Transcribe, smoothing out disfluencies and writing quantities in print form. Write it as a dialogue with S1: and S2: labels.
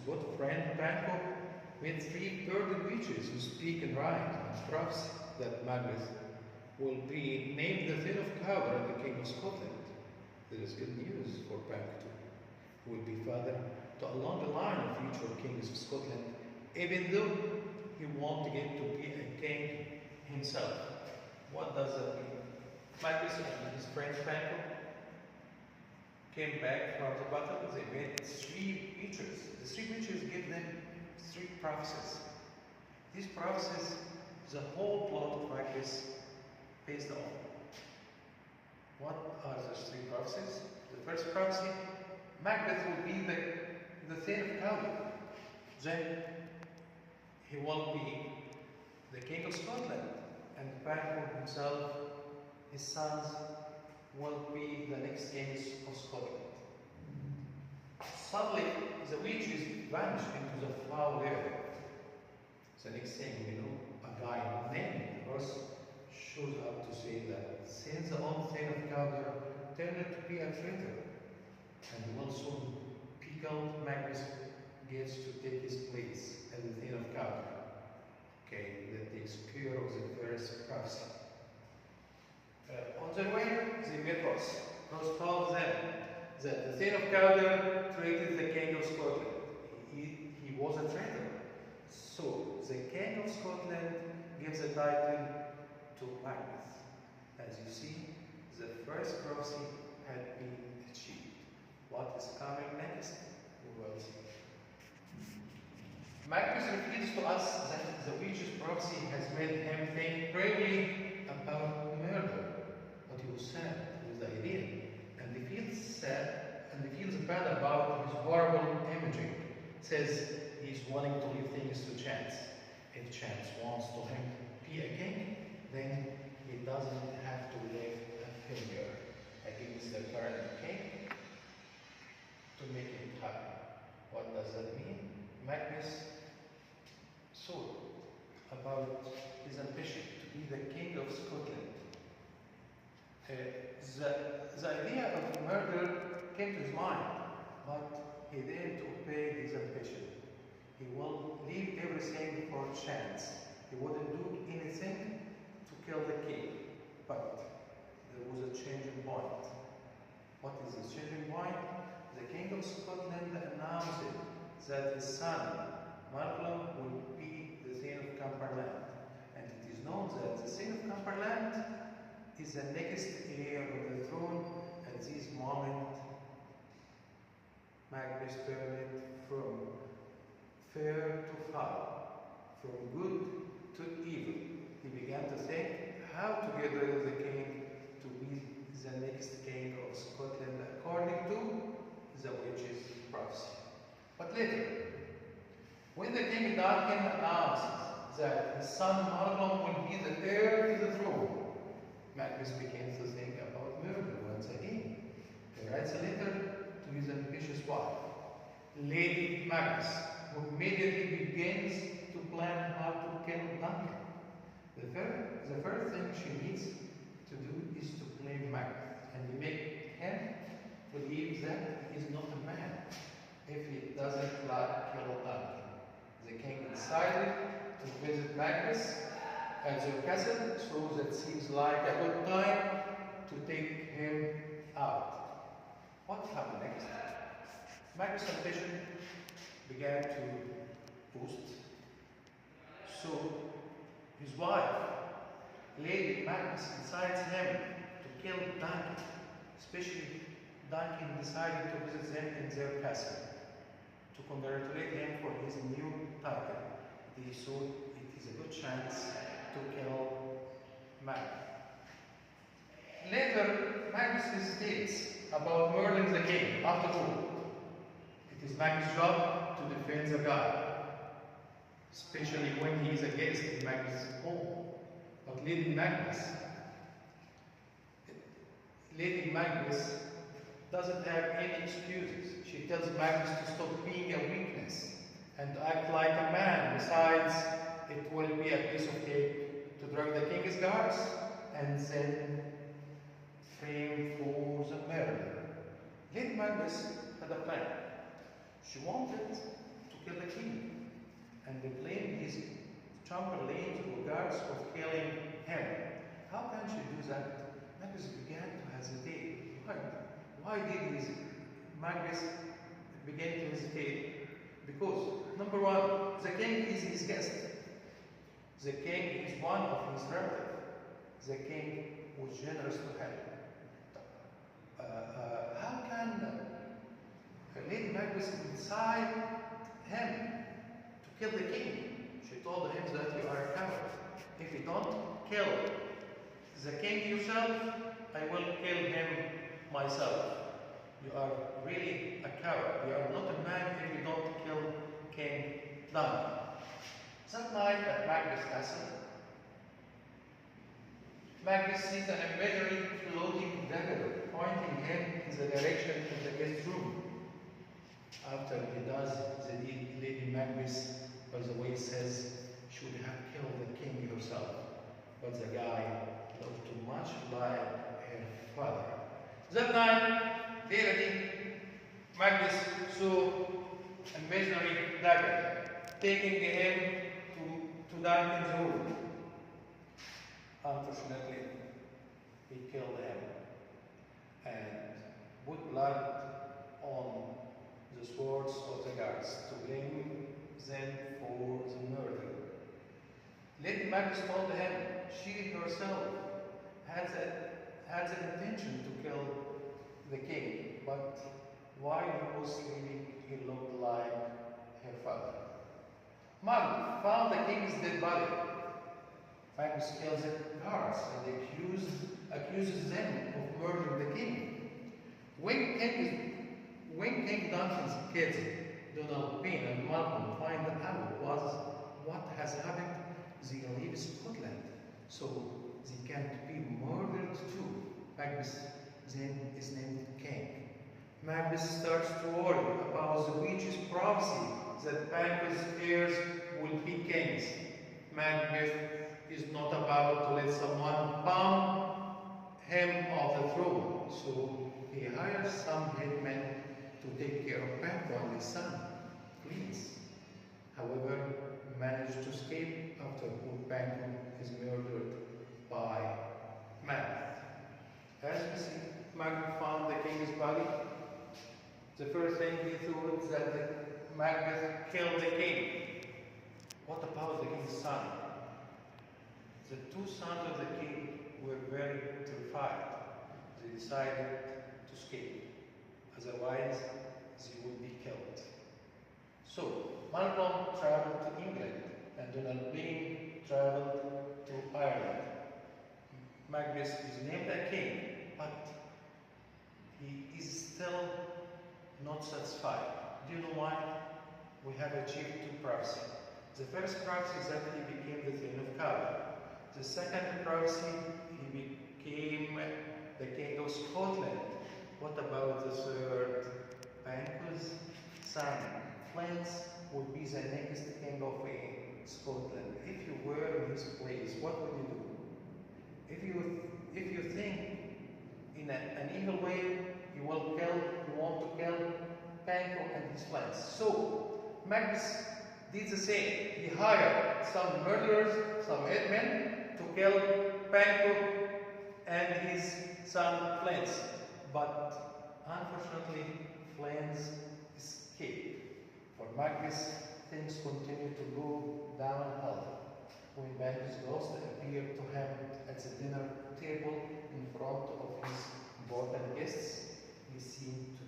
S1: good friend Banquo met three birded witches who speak and write and prophesy that Macbeth will be named the Thane of Cawdor and the King of Scotland. There is good news for Banquo, who will be father to a long line of future kings of Scotland, even though he won't get to be a king himself. What does that mean? Macbeth and his friend Banquo came back from the battle. They met three witches. The three witches give them three prophecies. These prophecies, the whole plot of Macbeth based on. What are those three prophecies? The first prophecy, Macbeth will be the Thane of Cawdor. Then he will be the King of Scotland, and Banquo himself, his sons, will be the next kings of Scotland. Suddenly, the witches vanished into the foul air. The next thing we know, a guy named Ross shows up to say that since the old Thane of Cawdor turned out to be a traitor, and will soon pickled Macbeth gets to take his place as the Thane of Cawdor. Okay, that takes care of the first prophecy. On their way, they met Ross. Ross told them that the Thane of Cawdor treated the King of Scotland. He was a traitor. So, the King of Scotland gives a title to Macbeth. As you see, the first prophecy had been achieved. What is coming next? We will see. Macbeth reveals to us that the witch's prophecy has made him think bravely about murder. But he was sad with the idea, and he feels sad and he feels bad about his horrible imaging. Says he's willing to leave things to chance. If chance wants to him be a king, then he doesn't have to lift a finger against the current king to make him happy. What does that mean? Macbeth thought about his ambition to be the King of Scotland. The idea of murder came to his mind, but he didn't obey his ambition. He will leave everything for chance. He wouldn't do anything to kill the king. But there was a changing point. What is the changing point? The King of Scotland announced that his son, Malcolm, will be the Thane of Cumberland. And it is known that the Thane of Cumberland is the next heir of the throne. At this moment, Macbeth turned from fair to foul, from good to evil. He began to think how to get rid of the king to be the next king of Scotland according to the witch's prophecy. But later, when the king Duncan announces that his son Malcolm will be the heir to the throne, Macbeth begins to think about murder once again. He writes a letter to his ambitious wife, Lady Macbeth, who immediately begins to plan how to kill Duncan. The first thing she needs to do is to blame Macbeth and make him believe that he is not a man if he doesn't like kill Duncan. The king decided to visit Macbeth at their castle, so that seems like a good time to take him out. What happened next? Macbeth's ambition began to boost. So his wife, Lady Macbeth, incites him to kill Duncan. Especially Duncan decided to visit them in their castle to congratulate him for his new title. They saw it is a good chance to kill Macbeth. Later, Macbeth hesitates about murdering the king. After all, it is Macbeth's job to defend the god, especially when he is a guest in Macbeth's home. But Lady Macbeth doesn't have any excuses. She tells Macbeth to stop being a weakness and to act like a man. Besides, it will be a piece of cake to drag the king's guards and then frame for the murder. Lady Macbeth had a plan. She wanted to kill the king. And they blame his chamberlains or guards of killing him. How can she do that? Macbeth began to hesitate. Why did his Macbeth begin to hesitate? Because, number one, the king is his guest. The king is one of his relatives. The king was generous to him. How can Lady Macbeth decide him to kill the king? She told him that you are a coward. If you don't kill the king yourself, I will kill him myself. You are really a coward. You are not a man if you don't kill King Duncan. That night at Macbeth's castle, Macbeth sees an imaginary floating dagger pointing him in the direction of the guest room. After he does the deed, Lady Macbeth, by the way, says she would have killed the king herself. But the guy looked too much like her father. That night, Verity, Macbeth saw an imaginary dagger taking him to Duncan's room. Unfortunately, he killed him and put blood on the swords of the guards to blame them for the murder. Lady Macbeth told him she herself had the intention to kill the king, but while he was sleeping, he looked like her father. Macbeth found the king's dead body. Macbeth kills the guards and accuses them of murdering the king. When King Duncan's kids, Donald, Payne, and Malcolm, find out what has happened, they leave Scotland, so they can't be murdered too. Macbeth then is named king. Macbeth starts to worry about the witch's prophecy that Banquo's heirs will be kings. Macbeth is not about to let someone palm him off the throne, so he hires some headmen to take care of Banquo and his son, Cleese. However, managed to escape after Banquo is murdered by Macbeth. As we see, Macbeth found the king's body. The first thing he thought that Macbeth killed the king. What about the king's son? The two sons of the king were very terrified. They decided to escape. Otherwise, they would be killed. So, Malcolm traveled to England and Donald Payne traveled to Ireland. Macbeth is named a king, but he is still not satisfied. Do you know why? We have achieved two prophecies. The first prophecy is that he became the Thane of Cawdor. The second prophecy, he became the King of Scotland. What about the third? Banquo's son, Clarence, would be the next king of Scotland. If you were in his place, what would you do? If you think in an evil way, you want to kill Banquo and his friends. So Macbeth did the same. He hired some murderers, some headmen to kill Banquo and his son Clarence. But unfortunately, Clarence escaped. For Macbeth, things continued to go downhill. When Banquo's ghost appeared to him at the dinner table in front of his important guests, he seemed to